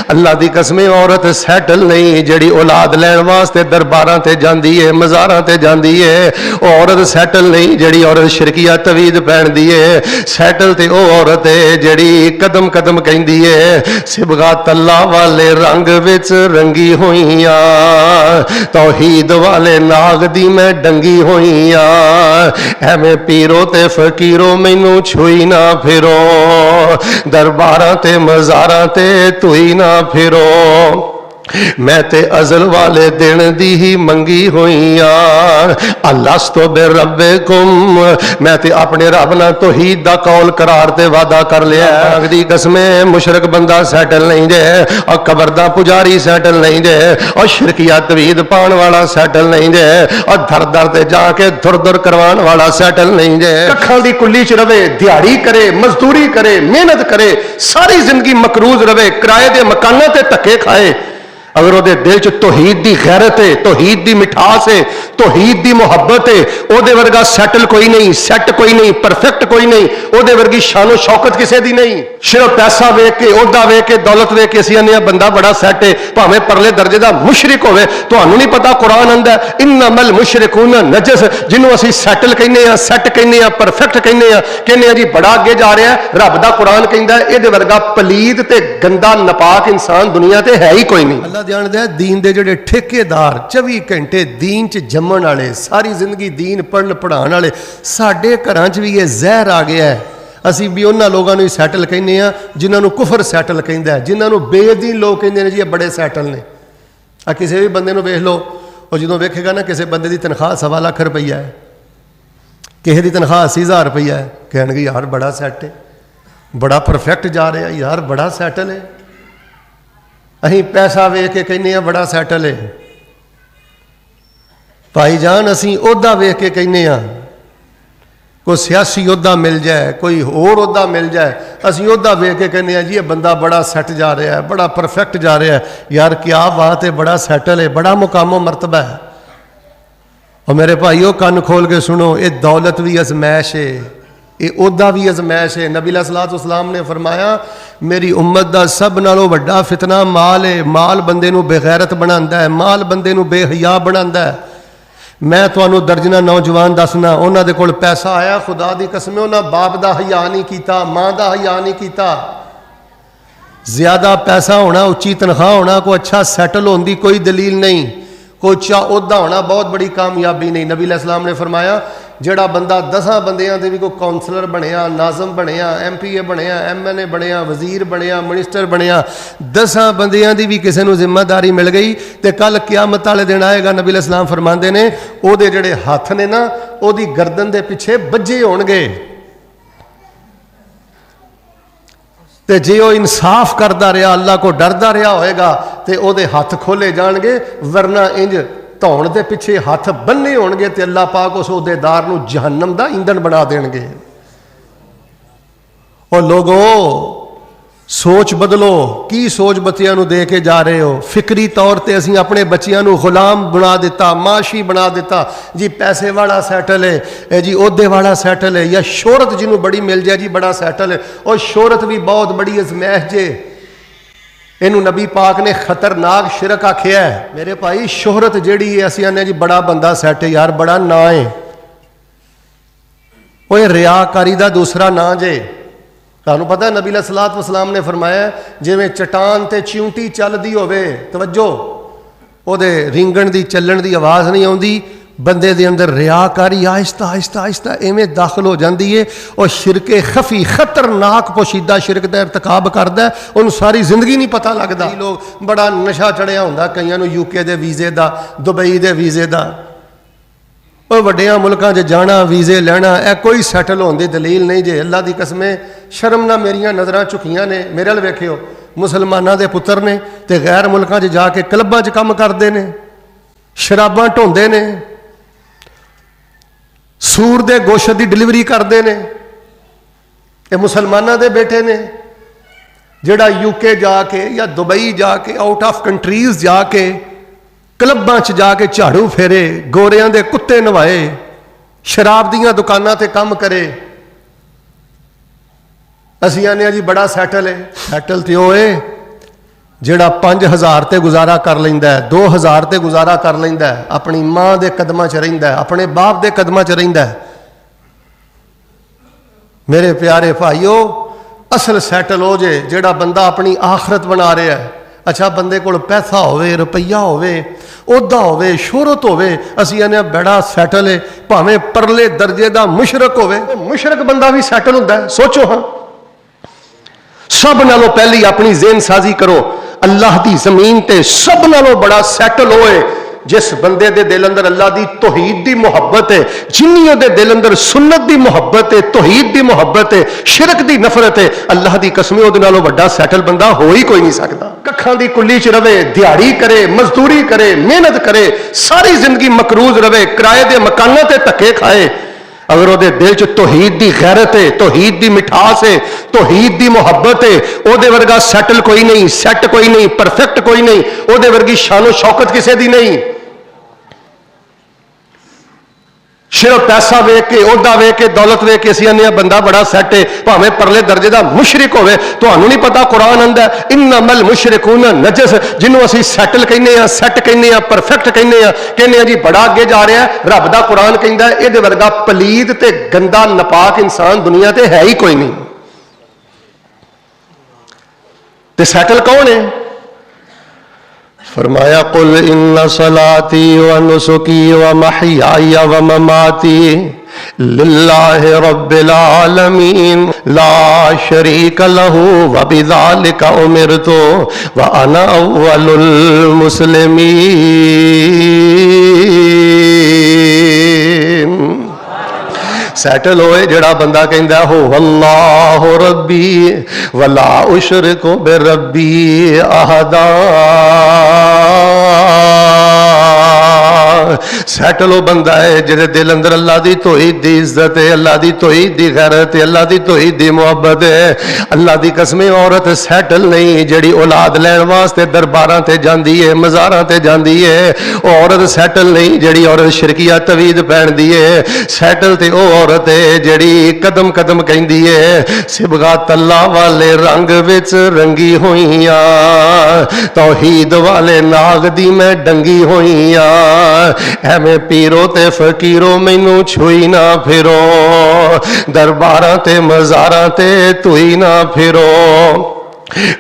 अल्लाह दी कसमें औरत सैटल नहीं जिहड़ी औलाद लैण वास्ते दरबारां ते जांदी है, मज़ारां ते जांदी है। औरत सैटल नहीं जिहड़ी औरत शिरकिया तवीद पहनदी है। सैटल ते ओ औरत है जिहड़ी कदम कदम कहंदी है सिबगा तल्ला वाले रंग विच रंगी होईयां, तौहीद वाले नाग दी मैं डंगी होईयां, एवें पीरो ते फकीरो मैनू छुई ना फिरो, दरबारां ते मज़ारां ते तुई ना फिरो, मैं ते अज़ल वाले दिन दी ही मंगी होईयां, अल्लास्तु बिरब्बिकुम, मैं ते अपने रब नाल तौहीद दा कौल करार ते वादा कर लिया। दी कसमें मुशरक बंदा सैटल नहीं जे, और कबर दा पुजारी सैटल नहीं जे, और शिरकिया तवीद पाण वाला सैटल नहीं जे, और दर दर ते जाके धुर धुर करवाण वाला सैटल नहीं जे। कखां दी कुल्ली च रवे, दिहाड़ी करे, मजदूरी करे, मेहनत करे, सारी जिंदगी मकरूज रवे, किराए दे मकानां ते धक्के खाए, अगर वो दिल च तौहीद दी गैरत है, तौहीद दी मिठास है, तौहीद दी मुहब्बत है, ओदे वर्गा सैटल कोई नहीं, सैट कोई नहीं, परफेक्ट कोई नहीं, ओदे वर्गी शानो शौकत किसी दी नहीं। सिर्फ पैसा वेख के, ओहदा वेख के, दौलत वेख के असीं आने बंदा बड़ा सैट है, भावें परले दर्जे का मुशरिक होवे, तुहानूं नहीं पता कुरान आंदा इन्नमल मुशरिकून नजस, जिन्हों असीं सैटल कहने आ, सैट कहने आ, परफेक्ट कहने आ जी बड़ा अगे जा रहा है। रब दा कुरान कहंदा इहदे वर्गा पलीद ते गंदा नपाक इंसान दुनिया ते है ही कोई नहीं। जानते हैं दीन दे जिहड़े ठेकेदार 24 घंटे दीन च जम्मण वाले, सारी जिंदगी दीन पढ़न पढ़ाने वाले, साडे घरां च भी ये जहर आ गया है। असीं भी उन्हां लोगां नूं सैटल कहने आ जिन्हां नूं कुफर सैटल कहंदा है, जिन्हां नूं बेदीन लोग कहंदे ने जी ये बड़े सैटल ने। आ किसी भी बंदे नूं वेख लो, और जदों वेखेगा ना किसी बंदे दी तनख्वाह 1.25 लाख रुपया है, किसी दी तनख्वाह 80,000 रुपया है, कहणगे यार बड़ा सैट है, बड़ा परफेक्ट जा रहा है, यार बड़ा सैटल है। अहीं पैसा वेख के कहने बड़ा सैटल है, भाई जान असीं ओहदा वेख के कहने कोई सियासी ओहदा मिल जाए, कोई होर ओहदा मिल जाए, असीं ओहदा वेख के कहने जी ये बंदा बड़ा सैट जा रहा है, बड़ा परफेक्ट जा रहा है, यार क्या बात है, बड़ा सैटल है, बड़ा मुकामो मरतबा है। और मेरे भाईओ कन खोल के सुनो, ये दौलत भी अजमैश है, ये ओहदा भी अजमैश है। नबी अलैहिस्सलाम ने फरमाया मेरी उम्मत का सब नालों वड्डा फितना माल है, माल बंदे नूं बेगैरत बनांदा है, माल बंदे नूं बेहया बनांदा है। मैं तुहानूं दर्जना नौजवान दसना, उन्हां दे कोल पैसा आया, खुदा दी कसम उन्हां बाप दा हया नहीं कीता, मां दा हया नहीं कीता। ज्यादा पैसा होना, उच्ची तनख्वाह होना, कोई अच्छा सैटल होने की कोई दलील नहीं, कोई उच्चा ओहदा होना बहुत बड़ी कामयाबी नहीं। नबी अलैहिस्सलाम ने फरमाया ਜਿਹੜਾ ਬੰਦਾ 10 ਬੰਦਿਆਂ ਦੇ ਵੀ ਕੋਈ ਕਾਉਂਸਲਰ ਬਣਿਆ, ਨਾਜ਼ਮ ਬਣਿਆ, MPA ਬਣਿਆ, MNA ਬਣਿਆ, ਵਜ਼ੀਰ ਬਣਿਆ, ਮਿਨਿਸਟਰ ਬਣਿਆ, 10 ਬੰਦਿਆਂ ਦੀ ਵੀ ਕਿਸੇ ਨੂੰ ਜ਼ਿੰਮੇਵਾਰੀ ਮਿਲ ਗਈ ਤੇ ਕੱਲ ਕਿਆਮਤ ਵਾਲੇ ਦਿਨ ਆਏਗਾ, ਨਬੀ अलैहि सलाम फरमाते ने ਉਹਦੇ ਜਿਹੜੇ ਹੱਥ ਨੇ ਨਾ ਉਹਦੀ ਗਰਦਨ ਦੇ ਪਿੱਛੇ ਵੱਜੇ ਹੋਣਗੇ, ਤੇ ਜੇ ਉਹ ਇਨਸਾਫ ਕਰਦਾ ਰਿਹਾ, ਅੱਲਾਹ ਕੋ ਡਰਦਾ ਰਿਹਾ ਹੋਏਗਾ ਤੇ ਉਹਦੇ ਹੱਥ ਖੋਲੇ ਜਾਣਗੇ, ਵਰਨਾ ਇੰਜ ਧੌਣ ਦੇ ਪਿੱਛੇ ਹੱਥ ਬੰਨੇ ਹੋਣਗੇ ਤੇ ਅੱਲਾਹ ਪਾਕ ਉਸ ਅਹੁਦੇਦਾਰ ਨੂੰ ਜਹੰਨਮ ਦਾ ਈਂਧਣ ਬਣਾ ਦੇਣਗੇ। ਉਹ ਲੋਗੋ ਸੋਚ ਬਦਲੋ, ਕੀ ਸੋਚ ਬੱਚਿਆਂ ਨੂੰ ਦੇ ਕੇ ਜਾ ਰਹੇ ਹੋ? ਫਿਕਰੀ ਤੌਰ ਤੇ ਅਸੀਂ ਆਪਣੇ ਬੱਚਿਆਂ ਨੂੰ ਗੁਲਾਮ ਬਣਾ ਦਿੱਤਾ, ਮਾਸ਼ੀ ਬਣਾ ਦਿੱਤਾ ਜੀ, ਪੈਸੇ ਵਾਲਾ ਸੈਟਲ ਹੈ, ਇਹ ਜੀ ਅਹੁਦੇ ਵਾਲਾ ਸੈਟਲ ਹੈ, ਜਾਂ ਸ਼ੋਹਰਤ ਜਿਹਨੂੰ ਬੜੀ ਮਿਲ ਜਾਏ ਜੀ ਬੜਾ ਸੈਟਲ ਹੈ। ਉਹ ਸ਼ੋਹਰਤ ਵੀ ਬਹੁਤ ਬੜੀ ਅਜ਼ਮੈਸ਼ ਜੇ, ਇਹਨੂੰ ਨਬੀ ਪਾਕ ਨੇ ਖਤਰਨਾਕ ਸ਼ਿਰਕ ਆਖਿਆ ਹੈ। ਮੇਰੇ ਭਾਈ ਸ਼ੋਹਰਤ ਜਿਹੜੀ ਹੈ, ਅਸੀਂ ਆਨੇ ਜੀ ਬੜਾ ਬੰਦਾ ਸੈਟ ਹੈ, ਯਾਰ ਬੜਾ ਨਾਂ ਹੈ, ਉਹ ਇਹ ਰਿਆਕਾਰੀ ਦਾ ਦੂਸਰਾ ਨਾਂ ਜੇ। ਤੁਹਾਨੂੰ ਪਤਾ ਨਬੀ अलैहिस्सलाम ਨੇ ਫਰਮਾਇਆ ਜਿਵੇਂ ਚਟਾਨ ਤੇ ਚਿਉਂਟੀ ਚੱਲਦੀ ਹੋਵੇ, ਤਵੱਜੋ, ਉਹਦੇ ਰਿੰਗਣ ਦੀ ਚੱਲਣ ਦੀ ਆਵਾਜ਼ ਨਹੀਂ ਆਉਂਦੀ, ਬੰਦੇ ਦੇ ਅੰਦਰ ਰਿਆਕਾਰੀ ਆਹਿਸਤਾ ਆਹਿਸਤਾ ਆਹਿਸਤਾ ਐਵੇਂ ਦਾਖਲ ਹੋ ਜਾਂਦੀ ਹੈ। ਉਹ ਸ਼ਿਰਕੇ ਖਫੀ ਖਤਰਨਾਕ ਪੋਸ਼ੀਦਾ ਸ਼ਿਰਕ ਦਾ ਇਰਤਕਾਬ ਕਰਦਾ, ਉਹਨੂੰ ਸਾਰੀ ਜ਼ਿੰਦਗੀ ਨਹੀਂ ਪਤਾ ਲੱਗਦਾ। ਲੋਕ ਬੜਾ ਨਸ਼ਾ ਚੜਿਆ ਹੁੰਦਾ, ਕਈਆਂ ਨੂੰ UK ਦੇ ਵੀਜ਼ੇ ਦਾ, ਦੁਬਈ ਦੇ ਵੀਜ਼ੇ ਦਾ, ਉਹ ਵੱਡਿਆਂ ਮੁਲਕਾਂ 'ਚ ਜਾਣਾ, ਵੀਜ਼ੇ ਲੈਣਾ, ਇਹ ਕੋਈ ਸੈਟਲ ਹੋਣ ਦੀ ਦਲੀਲ ਨਹੀਂ ਜੇ। ਅੱਲਾ ਦੀ ਕਸਮੇ ਸ਼ਰਮ ਨਾਲ ਮੇਰੀਆਂ ਨਜ਼ਰਾਂ ਝੁਕੀਆਂ ਨੇ, ਮੇਰੇ ਵੱਲ ਵੇਖਿਓ, ਮੁਸਲਮਾਨਾਂ ਦੇ ਪੁੱਤਰ ਨੇ ਤੇ ਗੈਰ ਮੁਲਕਾਂ 'ਚ ਜਾ ਕੇ ਕਲੱਬਾਂ 'ਚ ਕੰਮ ਕਰਦੇ ਨੇ, ਸ਼ਰਾਬਾਂ ਢੋਂਦੇ ਨੇ, सूर दे गोश्त की डिलीवरी करते हैं। ये मुसलमानों के बेटे ने, जिहड़ा UK जाके या दुबई जाके आउट ऑफ कंट्रीज जाके क्लबां च जाके झाड़ू फेरे, गोरियां दे कुत्ते नवाए, शराब दीयां दुकानां ते काम करे। असीं आने जी बड़ा सैटल है। सैटल तो वो है ਜਿਹੜਾ 5000 ਤੇ ਗੁਜ਼ਾਰਾ ਕਰ ਲੈਂਦਾ ਹੈ, 2000 ਤੇ ਗੁਜ਼ਾਰਾ ਕਰ ਲੈਂਦਾ ਹੈ, ਆਪਣੀ ਮਾਂ ਦੇ ਕਦਮਾਂ 'ਚ ਰਹਿੰਦਾ ਹੈ, ਆਪਣੇ ਬਾਪ ਦੇ ਕਦਮਾਂ 'ਚ ਰਹਿੰਦਾ ਹੈ। ਮੇਰੇ ਪਿਆਰੇ ਭਾਈਓ, ਅਸਲ ਸੈਟਲ ਹੋ ਜੇ ਜਿਹੜਾ ਬੰਦਾ ਆਪਣੀ ਆਖਰਤ ਬਣਾ ਰਿਹਾ ਹੈ। ਅੱਛਾ, ਬੰਦੇ ਕੋਲ ਪੈਸਾ ਹੋਵੇ, ਰੁਪਈਆ ਹੋਵੇ, ਅਹੁਦਾ ਹੋਵੇ, ਸ਼ੋਹਰਤ ਹੋਵੇ, ਅਸੀਂ ਇਹਨੇ ਬੜਾ ਸੈਟਲ ਹੈ। ਭਾਵੇਂ ਪਰਲੇ ਦਰਜੇ ਦਾ ਮੁਸ਼ਰਕ ਹੋਵੇ, ਮੁਸ਼ਰਕ ਬੰਦਾ ਵੀ ਸੈਟਲ ਹੁੰਦਾ ਹੈ। ਸੋਚੋ ਹਾਂ, ਸਭ ਨਾਲੋਂ ਪਹਿਲੀ ਆਪਣੀ ਜ਼ੇਨ ਸਾਜ਼ੀ ਕਰੋ, अल्लाह की जमीन ते सब नालों बड़ा सैटल होए जिस बंदे दे दिल अंदर अल्लाह की तौहीद की मुहब्बत है, जिन्नी दे दिल अंदर सुन्नत की मुहब्बत है, तौहीद की मुहब्बत है, शिरक की नफरत है। अल्लाह की कसम उहदे नालों बड़ा सैटल बंदा हो ही कोई नहीं सकता। कखां दी कुल्ली च रवे, दिहाड़ी करे, मजदूरी करे, मेहनत करे, सारी जिंदगी मकरूज रवे, किराए दे मकानां ते धक्के खाए, अगर वो दिल च तौहीद की गैरत है, तौहीद की मिठास है, तौहीद की मुहब्बत है, वो वर्गा सैटल कोई नहीं, सैट कोई नहीं, परफेक्ट कोई नहीं, वो वर्गी शानो शौकत किसी की नहीं। सिर्फ पैसा वेख के, ओहदा वेख के, दौलत वेख के असीं आने बंदा बड़ा सैट है, भावें परले दर्जे का मुशरिक होवे। तुहानूं नहीं पता कुरान आंदा इन्नमल मुशरिकून नजस, जिन्हों असीं सैटल कहने आ, सैट कहने आ, परफेक्ट कहने आ जी बड़ा अगे जा रहा है। रब दा कुरान कहंदा इहदे वर्गा पलीद ते गंदा नपाक इंसान दुनिया ते है ही कोई नहीं। ते सैटल कौन है? फरमाया कुल इन्ना सलाती व नुसुकी व महयाया व ममाती लिल्लाहि रब्बिल आलमीन ला शरीक लहू व बिज़ालिका उमिरतु व अना अव्वलुल मुस्लिमीन। सैटल होए जड़ा बंदा कहंदा हो अल्लाह रब्बी वला उशरिकु बिरब्बी अहदा। सैटल वो बंदा है जिहदे दिल अंदर अल्लाह की तौहीद दी इज्जत है, अल्लाह की तौहीद दी गैरत है, अल्लाह की तौहीद दी मुहब्बत है। अल्लाह की कसमें औरत सैटल नहीं जिहड़ी औलाद लैण वास्ते दरबारां ते जांदी है, मज़ारां ते जांदी है। औरत सैटल नहीं जिहड़ी औरत शिरकिया तवीद पहनदी है। सैटल ते ओ औरत है जिहड़ी कदम कदम कहंदी है सिबगात अल्लाह वाले रंग विच रंगी होईयां, तौहीद वाले नाग दी मैं डंगी होईयां, एवें पीरो ते फकीरो मैनू छुई ना फिरो, दरबारां ते मज़ारां ते तुई ना फिरो,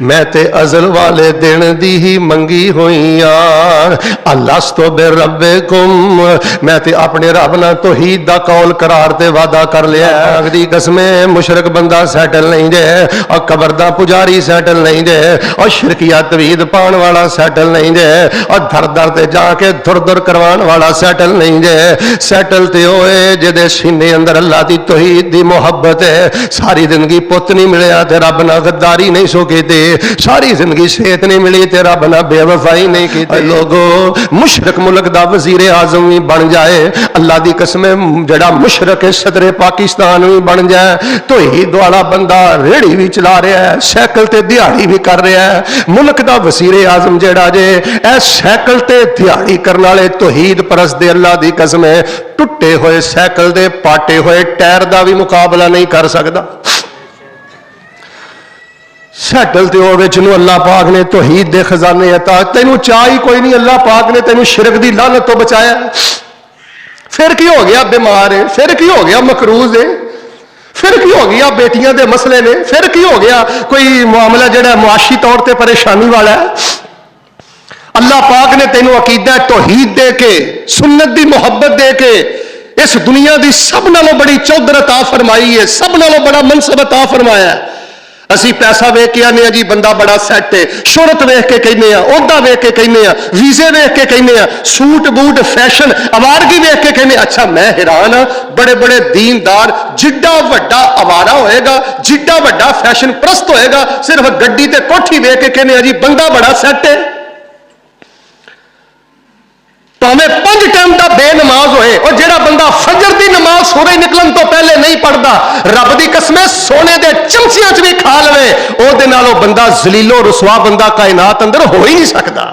मैं ते अजल वाले दिन दी ही मंगी हुई अल्लास्तो बे रब्बे कुम, मैं ते अपने रब ना तौहीद दा कौल करार ते वादा कर लिया। अगदी कसमें मुशरक बंदा सैटल नहीं जे, और कबर दा पुजारी सैटल नहीं जे, और शिरकिया तवीद पान वाला सैटल नहीं जे, और दर दर ते जाके धुर धुर करवान वाला सैटल नहीं जे। सैटल ते होए जिहदे सीने अंदर अल्लाह दी तौहीद दी मुहब्बत है। सारी जिंदगी पुत नहीं मिलिया ते रब नाल गद्दारी नहीं सो की, सारी जिंदगी सेहत नहीं मिली ते रब नाल बेवफाई नहीं की। लोगो मुशरक मुल्क दा वजीर आजम भी बन जाए, अल्लाह दी कसम जड़ा मुशरक है सदरे पाकिस्तान भी बन जाए, तौहीद वाला बंदा रेहड़ी भी चला रहा है, साइकिल ते दिहाड़ी भी कर रहा है। मुल्क दा वजीर आजम जड़ा जे ए साइकिल ते दिहाड़ी करने वाले तौहीद परस्त दे अल्लाह दी कसम है टुटे हुए साइकिल दे पाटे हुए टायर का भी मुकाबला नहीं कर सकता। सैटल ते होवे जिन्हों अल्लाह पाक ने तौहीद दे खजाने अता, तेनू चाह ही कोई नहीं, अल्लाह पाक ने तेनू शिरक दी लानत तो बचाया। फिर की हो गया बीमार है, फिर की हो गया मकरूज है, फिर की हो गया बेटियां दे मसले ने, फिर की हो गया कोई मामला जड़ा मुआशी तौर पर परेशानी वाला है। अल्लाह पाक ने तेनू अकीदा तौहीद दे के, सुन्नत दी मुहब्बत दे के इस दुनिया की सब नालों बड़ी चौधर अता फरमाई है, सब नालों बड़ा मनसब अता फरमाया है। असी पैसा वेख के आने जी बंदा बड़ा सैट है, शोहरत वेख के कहने, ओहदा वेख के कहने, वीजे वेख के कहने, सूट बूट फैशन आवारगी वेख के कहने। अच्छा मैं हैरान हाँ, बड़े बड़े दीनदार जिड्डा वड्डा आवारा होएगा, जिड्डा वड्डा फैशन परस्त होएगा, सिर्फ गड्डी ते कोठी वेख के कहने जी बंदा बड़ा सैट है। भावें 5 टाइम का बेनमाज होए, और जेड़ा बंदा फजर की नमाज सूरज निकलन तो पहले नहीं पढ़ता, रब की कसम सोने के चमचियां च भी खा लवे, ओहदे नालों बंदा जलीलो रुसवा बंदा कायनात अंदर हो ही नहीं सकता।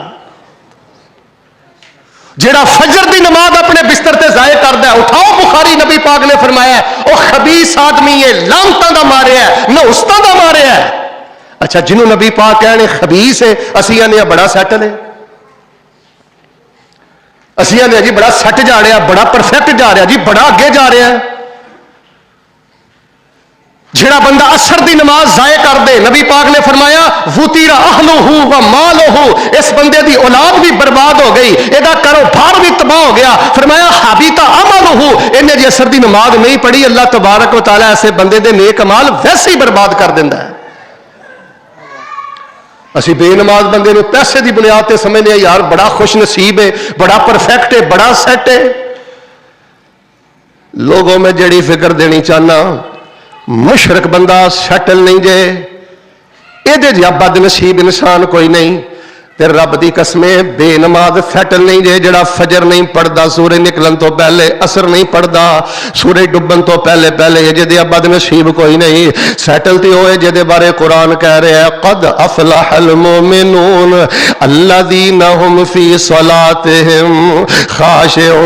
जेड़ा फजर की नमाज अपने बिस्तर से जाए करता है, उठाओ बुखारी नबी पाक ने फरमाया वह खबीस आदमी है, लानतां दा मारिया है, नहुस्तां दा मारिया है। अच्छा, जिन्हों नबी पाक कहने खबीस है, असी आने बड़ा सैटल है, असी आने जी बड़ा सैट जा रहा, बड़ा परफेक्ट जा रहा जी, बड़ा अगे जा रहा है। जिहड़ा बंदा असर की नमाज जाए कर दे, नबी पाक ने फरमाया वुतीरा अहलुहु व मालुहु, इस बंदे की औलाद भी बर्बाद हो गई, इसका कारोबार भी तबाह हो गया। फरमाया हाबिता अमलुहु, इन्हें जी असर की नमाज नहीं पढ़ी, अल्लाह तबारक व तआला ऐसे बंदे दे नेक अमाल वैसे ही बर्बाद कर देंदा है। असी बेनमाज बंदे नूं पैसे की बुनियाद ते समझने यार बड़ा खुश नसीब है, बड़ा परफेक्ट है, बड़ा सैट है। लोगों में जड़ी फिक्र देनी चाहना, मुशरक बंदा सैटल नहीं जे, ये जिहा बदनसीब इंसान कोई नहीं। ते रब दी कसमें बेनमाज सैटल नहीं जे, जड़ा फजर नहीं पढ़ता, सूरज निकलन तो पहले, असर नहीं पढ़ता, सूरज डुबन तो पहले पहले, ये बदनसीब कोई नहीं। सैटल तो वो है जिहदे बारे कुरान कह रहा है कद अफलहल मोमिनून अल्लज़ीना हुम फी सलातिहिम खाशिऊन।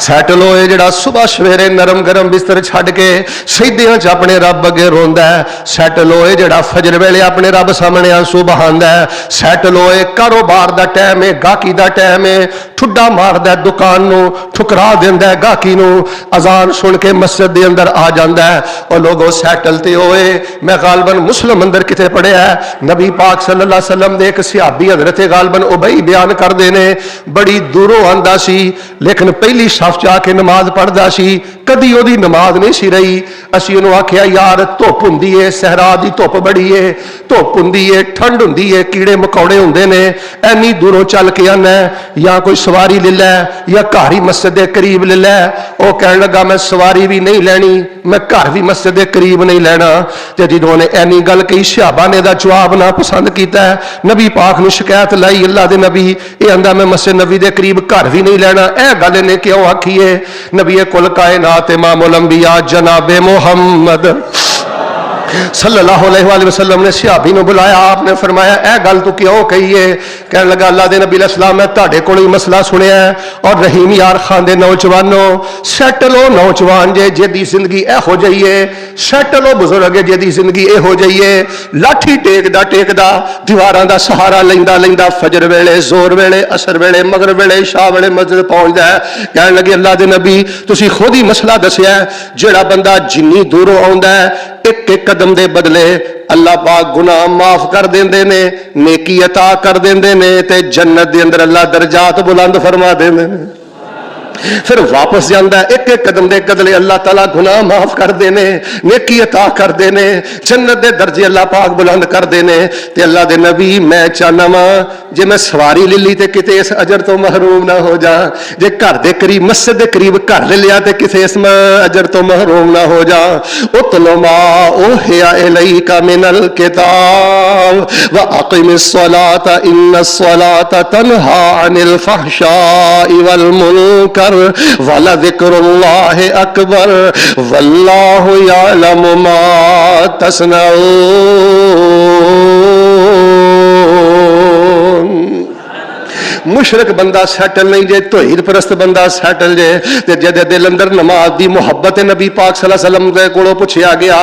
सैटल होए जड़ा सुबह सवेरे नरम गरम बिस्तर छड़ के सजदियां च अपने रब अगे रोंदा है। सैटल होए जड़ा फजर वेले अपने रब सामने आंसू बहांदा है। सैटल होए कारोबार दा टाइम है, गाहकी दा टाइम है, ठुड्डा मारदा दुकान नूं, ठुकरा देंदा है गाहकी नूं, अजान सुन के मस्जिद दे अंदर आ जांदा है। और लोगों सैटल ते होए, मैं गालबन मुस्लिम अंदर किते पढ़िया है, नबी पाक सल्लल्लाहु अलैहि वसल्लम दे एक सहाबी हजरत गालबन उबई बयान करदे ने, बड़ी दूरों आंदा सी लेकिन पहली सफ च आके नमाज पढ़दा सी, कदी ओदी नमाज नहीं सी रही। असीं उहनूं आखिया यार धुप हुंदी है, सहरा दी धुप बड़ी है, धुप हुंदी है, ठंड हुंदी है, कीड़े मकौड़े हुंदे ने, एनी दूरों चल के आना या कोई सवारी ले लै या घर ही मस्जिद के करीब ले लै। वो कहने लगा मैं सवारी भी नहीं लैनी, मैं घर भी मस्जिद के करीब नहीं लैना। ते जिदों ने एनी गल कही सहाबा ने दा जवाब ना पसंद कीता, नबी पाक नूं शिकायत लाई अल्लाह दे नबी, ये आंदा मैं मस्जिद नबी दे करीब घर भी नहीं लैना। यह गल इन्हें क्यों आखी है? नबी कुल कायनात इमामुल अंबिया जनाबे मुहम्मद सल्लल्लाहु अलैहि वसल्लम ने सहाबी ने बुलाया, आपने फरमाया ए गल तू क्यों कही है? कहने लगा अल्लाह दे नबी अलैहिस्सलाम मैं तुहाडे कोलों ही मसला सुनिया और रहीम यार खान दे नौजवानों सैटल हो नौजवान जे जिहदी जिंदगी इहो जही है, सैटल हो बुजुर्ग है जिहदी जिंदगी इहो जही है, लाठी टेकदा टेकदा दीवारां दा सहारा लैंदा लैंदा फजर वेले जोर वेले असर वेले मगरिब वेले शाह वेले मस्जिद पहुंचदा है। कहने लगे अल्लाह दे नबी तुसीं खुद ही मसला दसिया, जिहड़ा बंदा जिन्नी दूरों आउंदा है एक एक कदम दे बदले अल्लाह पाक गुनाह माफ कर देंदे ने, नेकी अता कर देंदे ने, ते जन्नत दे अंदर अल्लाह दर्जात बुलंद फरमा देंदे ने। फिर वापस जाता है एक एक कदम दे कदले अल्लाह ताला गुनाह माफ कर देने, नेकी अता कर देने, जन्नत दे दर्जे अल्लाह पाक बुलंद कर देने। ते अल्लाह दे नबी मैं चाहना वा जे मैं सवारी ले ली ते किते इस अजर तो महरूम ना हो जा, जे घर दे करीब मस्जिद दे करीब घर ले लिया ते किसे इस अजर तो महरूम ना हो जा। उतलो मा ओहिया इलैका मिनल किताब व अक़िमिस सलाता इन्नस सलाता तन्हा अनिल फहशाइ वल मुनकर वला ज़िक्रुल्लाहि अकबर वल्लाहु यअलमु मा तस्नऊन। मुशरक बंदा सैटल नहीं जे, तौहीद परस्त बंदा सैटल जे। ते जदे दिल अंदर नमाज दी मुहब्बत है, नबी पाक सल्लल्लाहु अलैहि वसल्लम दे कोलों पुछया गया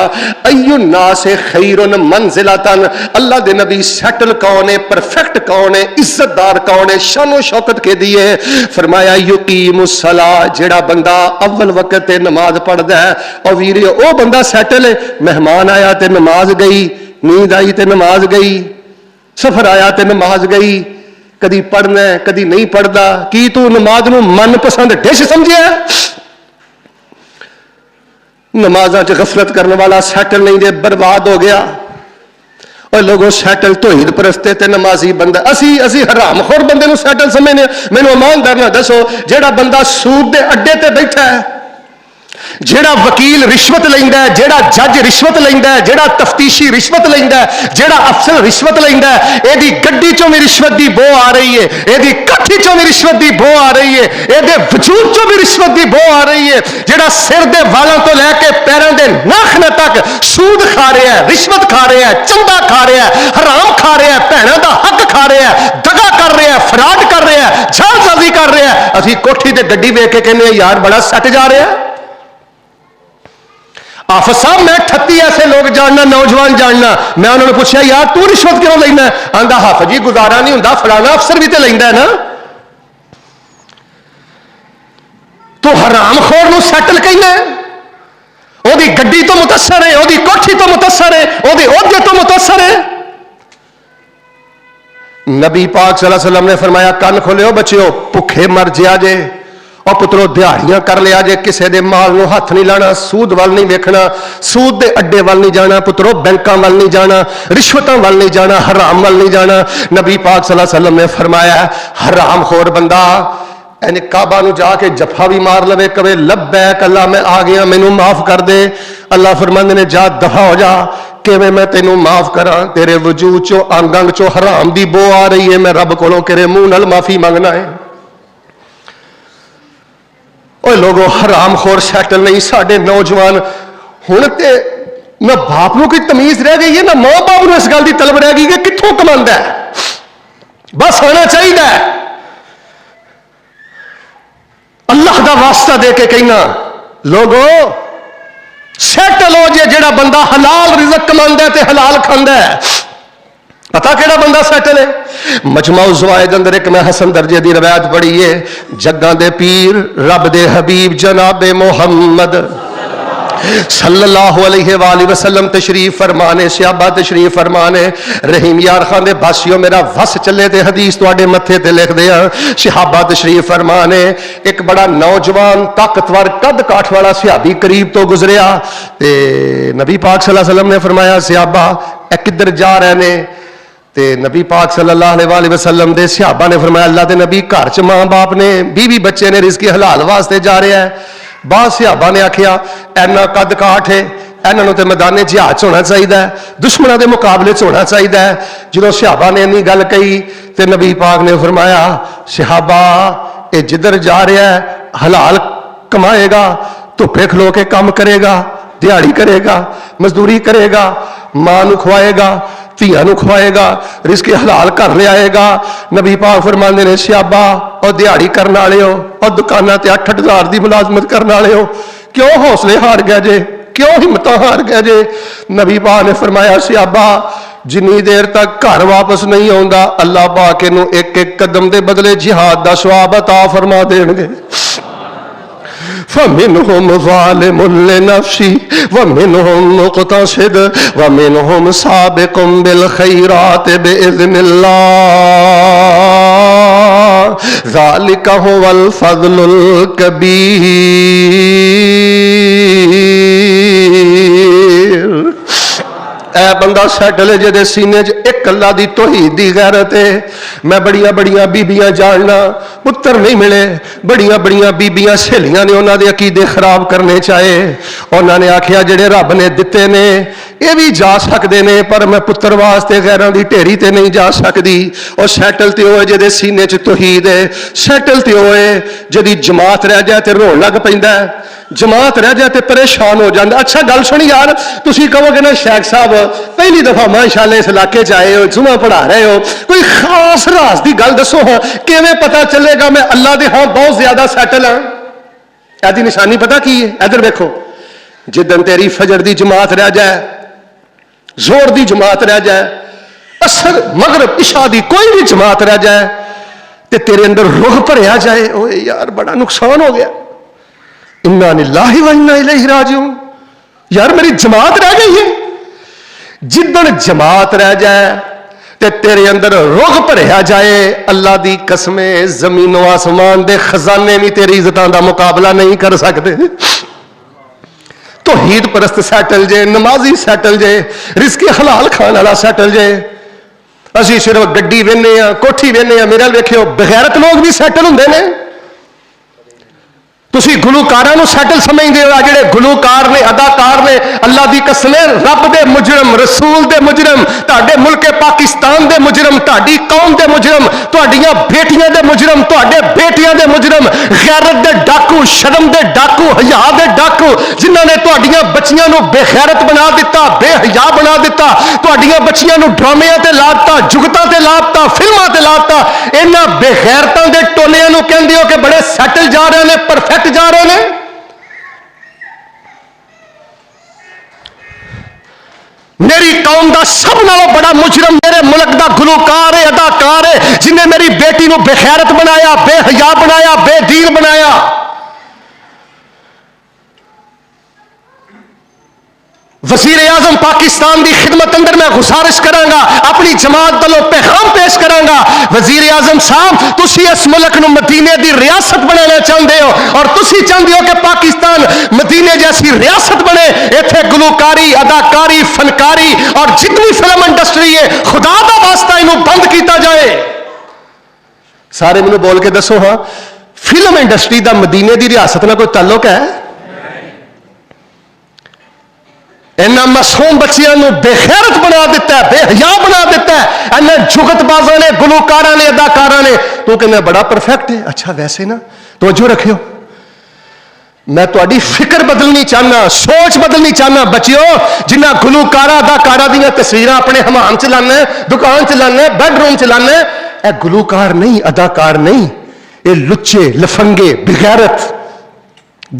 अय्युन नास खैरुन मंजिलतन, अल्लाह दे नबी सैटल कौन है, परफेक्ट कौन है, इज्जतदार कौन है, शानो शौकत के दिए? फरमाया युकीमुस सला, जेड़ा बंदा अव्वल वक्त ते नमाज पढ़दा है। और वीरियो ओ बंदा सैटल है। मेहमान आया ते नमाज गई, नींद आई ते नमाज गई, सफर आया ते नमाज गई, कदी पढ़ना कदी नहीं पढ़ता। की तू नमाज नूं मनपसंद डिश समझिया? नमाज़ां च गफलत करने वाला सैटल नहीं जे, बर्बाद हो गया। और लोगों सैटल तौहीद परस्ते ते नमाजी बंदा, असी हरामखोर बंदे नूं सैटल समझने। मैनूं ईमानदार ना दसो जेड़ा बंदा सूद दे अड्डे ते बैठा है, जेड़ा वकील रिश्वत लैंदा है, जेड़ा जज रिश्वत लैंदा है, जेड़ा तफ्तीशी रिश्वत लैंदा है, जेड़ा अफसर रिश्वत लैंदा है, एदी गड्डी चों भी रिश्वत दी बो आ रही है, एदी काठी चों भी रिश्वत दी बो आ रही है, एदे वजूद चों भी रिश्वत दी बो आ रही है। जेड़ा सिर दे वालों तो लैके पैरों दे नाखना तक सूद खा रहा है, रिश्वत खा रहा है, चंदा खा रहा है, हराम खा रहा है, भैणों दा हक खा रहा है, दगा कर रहा है, फराड कर रहा है, जालसाजी कर रहा है। असीं कोठी ते गड्डी वेख के कहने यार बड़ा सट जा रहा है। हाफिज साहब मैं 38 ऐसे लोग जानना, नौजवान जानना। मैं उन्होंने पूछा यार तू रिश्वत क्यों लेना? आंदा हाफिज जी गुजारा नहीं होंदा, फलाना अफसर भी तो लेंदा है ना। तू हरामखोर नूं सैटल कहना, ओदी गड्डी तो मुतसर है, ओदी कोठी तो मुतसर है, ओदे ओहदे तो मुतसर है। नबी पाक सल्लल्लाहु अलैहि वसल्लम ने फरमाया कन खोलियो बच्चियो, भुखे मर जिया जे और पुत्रो दिहाड़ियां कर लिया जे, किसी दे माल नूं हथ नहीं लाना, सूद वाल नहीं वेखना, सूद दे अड्डे वाल नहीं जाना पुत्रो, बैंकां वाल नहीं जाना, रिश्वतां वाल नहीं जाना, हराम वाल नहीं जाना। नबी पाक सल्लल्लाहु अलैहि वसल्लम ने फरमाया हराम खोर बंदा एने काबा नूं जाके जफा भी मार लवे, कवे लब्बैक अल्लाह मैं आ गया मैनू माफ कर दे। अल्लाह फरमांदे ने जा दफा हो जा, किवें मैं तेनू माफ करा, तेरे वजूद चो अंग अंग चो हराम दी बो आ रही है, मैं रब कोलों तेरे मुंह नाल माफी मंगना है। ओए लोगों हराम खोर सैटल नहीं साडे नौजवान। हुण ते ना बाप नूं कोई तमीज रह गई है, ना मां बाप नूं इस गल दी तलब रह गई कि कित्थों कमांदा है, बस आना चाहिए। अल्लाह का वास्ता दे के कहना लोगो सैटल हो जे, जेड़ा बंदा हलाल रिज़्क कमांदा है ते हलाल खांदा है। पता केड़ा बंदा सैटल है? मजमाउ ज़वाइद अंदर एक मैं हसन दर्जे दी रवायत पढ़ी है, जग्गां दे पीर रब दे हबीब जनाबे मोहम्मद सल्लल्लाहु अलैहि वसल्लम तशरीफ फरमाने, सहाबा तशरीफ फरमाने, रहीम यार खान दे बासियों मेरा वस चले ते हदीस तुहाडे मत्थे ते लिख दिया। सहाबा तशरीफ फरमाने, एक बड़ा नौजवान ताकतवर कद काठ वाला सहाबी करीब तो गुजरिया ते नबी पाक सल्लल्लाहु अलैहि वसल्लम ने फरमाया सहाबा ए किधर जा रहे ने? ते नबी पाक सल्लल्लाहु अलैहि वसल्लम दे सहाबा ने फरमाया अल्लाह दे नबी घर च मां बाप ने, बीवी बच्चे ने, रिज़्क़ हलाल वास्ते जा रहा है। बाद सहाबा ने आखिया इन्ना कद काठ है, इन्होंने तो मैदाने जिहाद होना चाहिए, दुश्मनों के मुकाबले होना चाहिए। जो सहाबा ने इन्नी गल कही तो नबी पाक ने फरमाया सहाबा ये जिधर जा रहा है हलाल कमाएगा, धुप्पे खलो के काम करेगा, दिहाड़ी करेगा, मजदूरी करेगा, मां नूं खवाएगा, धियां नूं खवाएगा, रिज़्क़ हलाल घर ले आएगा। नबी पाक फरमाते ने सहाबा और दिहाड़ी करने वाले हो और दुकाना ते 8-8 हज़ार की मुलाजमत करने वाले हो, क्यों हौसले हार गया जे, क्यों हिम्मत हार गया जे? नबी पाक ने फरमाया सहाबा जिन्नी देर तक घर वापस नहीं आउंदा अल्लाह पाक इहनूं एक एक कदम के बदले जिहाद दा सवाब अता फरमा देणगे। फमिनहुम ज़ालिमुन लिनफ्सी वमिनहुम मुक़तसिद वमिनहुम साबिकुम बिल खैरात बिइज़्निल्लाह ज़ालिका हुवल फ़ज़्लुल कबीर। ऐ बंदा सैटल है जिहदे सीने च एक अल्लाह दी तौहीद दी गैरत है। मैं बड़ियां बड़ियां बीबियां जानना, पुत्र नहीं मिले, बड़ियां बड़ियां बीबियां सहेलियां ने उन्होंने अकीदे खराब करने चाहे, उन्होंने आखिया जेड़े रब ने दिते ने ये भी जा सकते ने पर मैं पुत्र वास्ते गैरां दी ढेरी ते नहीं जा सकती। और सैटल तो होए जिहदे सीने च तौहीद है, सैटल तो होए जिहदी जमात रह जाए तो रोन लग पैंदा है, जमात रह जाए तो परेशान हो जाता। अच्छा गल सुनी यार, तुसी कहोगे ना शेख साहब पहली दफा माशाअल्लाह इस इलाके च आए हो, जुमा पढ़ा रहे हो, कोई खास राज की गल दसो हाँ, किवें पता चलेगा मैं अल्लाह दे हाँ बहुत ज्यादा सैटल हाँ? एदी निशानी पता की है? इधर देखो, जिदन तेरी फजर की जमात रह जाए, जोर की जमात रह जाए, असर मगरब इशा की कोई भी जमात रह जाए तो तेरे अंदर रूह भरिया जाए, ओए यार बड़ा नुकसान हो गया, इन्ना लिल्लाहि व इन्ना इलैहि राजिऊन, यार मेरी जमात रह गई है। जिदन जमात रह जाए ते तेरे अंदर रुख भरिया जाए, अल्लाह दी कसमें जमीनों आसमान दे खजाने भी तेरी इज्जतां दा मुकाबला नहीं कर सकते। तौहीद परस्त सैटल जे, नमाजी सैटल जे, रिज़्क़ हलाल खाने वाला सैटल जे। असीं सिर्फ गड्डी वेने आ, कोठी वेने आ, मेरे वेखियो बगैरत लोग भी सैटल हुंदे ने। तुसी गुलूकारां नूं सैटल समझदे हो, जिहड़े गुलूकार ने, अदाकार ने, अल्लाह दी कसमें रब दे मुजरम, रसूल दे मुजरम, तुहाडे मुल्क पाकिस्तान दे मुजरम, तुहाडी कौम दे मुजरम, तुहाडीआं बेटियां दे मुजरम, तुहाडे बेटियां दे मुजरम, गैरत दे डाकू, शर्म दे डाकू, हया दे डाकू, जिन्हां ने तुहाडीआं बच्चियां नूं बेगैरत बना दिता, बेहया बना दिता, तुहाडीआं बच्चियां नूं ड्रामिਆਂ ते लाता, जुगतां ते लाता, फिल्मां ते लाता। इन्हां बेगैरतां दे टोलिਆਂ नूं कहंदे हो कि बड़े सैटल जा रहे ने, परफेक्ट जा रहे हैं। میری قوم دا سب نالوں بڑا مجرم میرے ملک دا گلوکار ہے، اداکار ہے، جنہیں میری بیٹی نو بے غیرت بنایا، بے حیا بنایا، بے دین بنایا۔ وزیر اعظم پاکستان دی خدمت اندر میں گزارش کرانگا، اپنی جماعت دلوں پیغام پیش کرانگا، وزیر اعظم صاحب تسی اس ملک نو مدینے دی ریاست بنانا چاہتے ہو، اور تسی چاہتے ہو کہ پاکستان مدینے جیسی ریاست بنے، ایتھے گلوکاری، اداکاری، فنکاری اور جتنی فلم انڈسٹری ہے خدا دا واسطہ انہوں بند کیتا جائے۔ سارے منو بول کے دسو ہاں فلم انڈسٹری دا مدینے دی ریاست نہ کوئی تعلق ہے؟ انہاں معصوم بچیاں نو بے غیرت بنا دیتا ہے، بے حیا بنا دیتا ہے، انہاں جگت بازاں نے، گلوکاراں نے، اداکاراں نے، تو کہنا بڑا پرفیکٹ ہے۔ اچھا ویسے نا توجہ رکھیو، میں تہاڈی فکر بدلنی چاہنا، سوچ بدلنی چاہنا بچیو، جنہاں گلوکارا اداکارا دیاں تصویراں اپنے حمام چ لانا ہے، دکان چ لانا ہے، بیڈ روم چ لانا ہے، اے گلوکار نہیں، اداکار نہیں، اے لچے، لفنگے، بغیرت،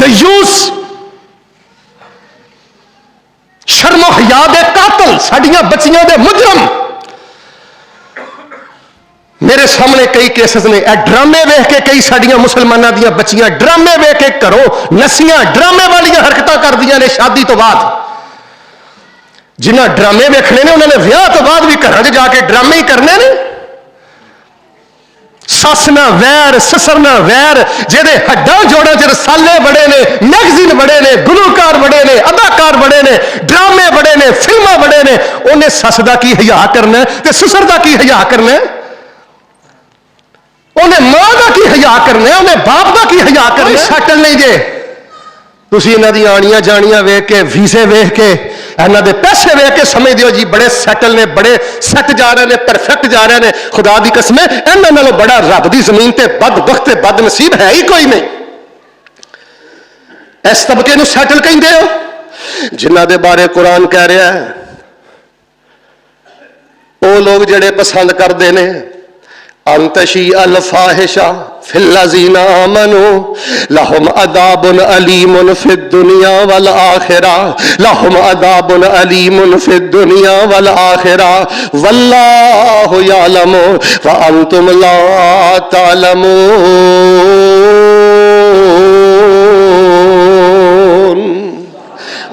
دیوس، شرم و حیا دے قاتل، ساڈیاں بچیاں دے مجرم۔ میرے سامنے کئی کیسز نے، اے ڈرامے ویکھ کے کئی ساڈیاں مسلماناں دیاں بچیاں ڈرامے ویکھ کے گھروں نسیاں، ڈرامے والیاں حرکتاں کردیاں نے شادی تو بعد۔ جنہاں ڈرامے ویکھنے نے انہوں نے ویاہ تو بعد بھی گھراں وچ جا کے ڈرامے ہی کرنے نے۔ سس نہ ویر، سسر نہ ویر، جہدے ہڈاں جوڑاں چ رسالے بڑے نے، میگزین بڑے نے، گلوکار بڑے نے، اداکار بڑے نے، ڈرامے بڑے نے، فلماں بڑے نے، انہیں سس دا کی حیا کرنا ہے تے سسر دا کی حیا کرنا ہے، انہیں ماں دا کی حیا کرنا ہے، انہیں باپ دا کی حیا کرنا ہے۔ سیٹل نہیں جے تسی انہاں دی آنیاں جانیاں ویکھ کے، ویزے ویکھ کے، انہاں دے پیسے ویکھ کے سمجھ دیو جی بڑے سیٹل نے، بڑے سیٹ جا رہے نے، پرفیکٹ جا رہے نے۔ خدا دی قسم ہے انہاں نالوں بڑا رب دی زمین تے بد وقت بد نصیب ہے ہی کوئی نہیں۔ اس طبقے نو سیٹل کہندے ہو جنہاں دے بارے قرآن کہہ رہا ہے وہ لوگ جڑے پسند کردے نے ان تشیء الفاحشہ فی الذین آمنوا لہم عذاب علیم فی الدنیا والآخرہ، لہم عذاب علیم فی الدنیا والآخرہ واللہ یعلم وانتم لا تعلمون۔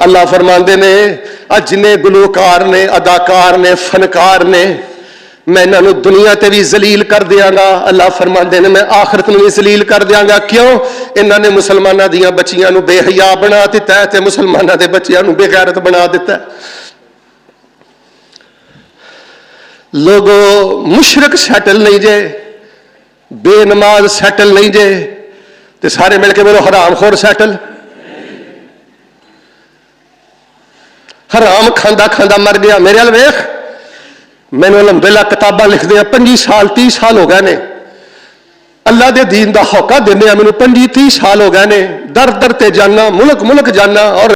اللہ فرماندے نے جنے گلوکار نے، اداکار نے، فنکار نے، میں انہوں دنیا تے بھی ذلیل کر دیاں گا۔ اللہ فرماندے نے میں آخرت میں بھی ذلیل کر دیاں گا۔ کیوں؟ انہوں نے مسلمانہ دیاں بچیاں نو بے حیا بنا دیتا ہے تے مسلمانہ دے بچیاں نو بے غیرت بنا دیتا ہے۔ لوگو مشرک سیٹل نہیں جے، بے نماز سیٹل نہیں جے، تے سارے مل کے بولو حرام خور سیٹل۔ حرام کھاندا کھاندا مر گیا۔ میرے ال ویکھ میں نے الحمدللہ کتاباں لکھ دیا 25 سال 30 سال ہو گئے نے اللہ دے دین دا ہوکا دینے، میں نے 25 30 سال ہو گئے نے، در در تے جانا، ملک ملک جانا، اور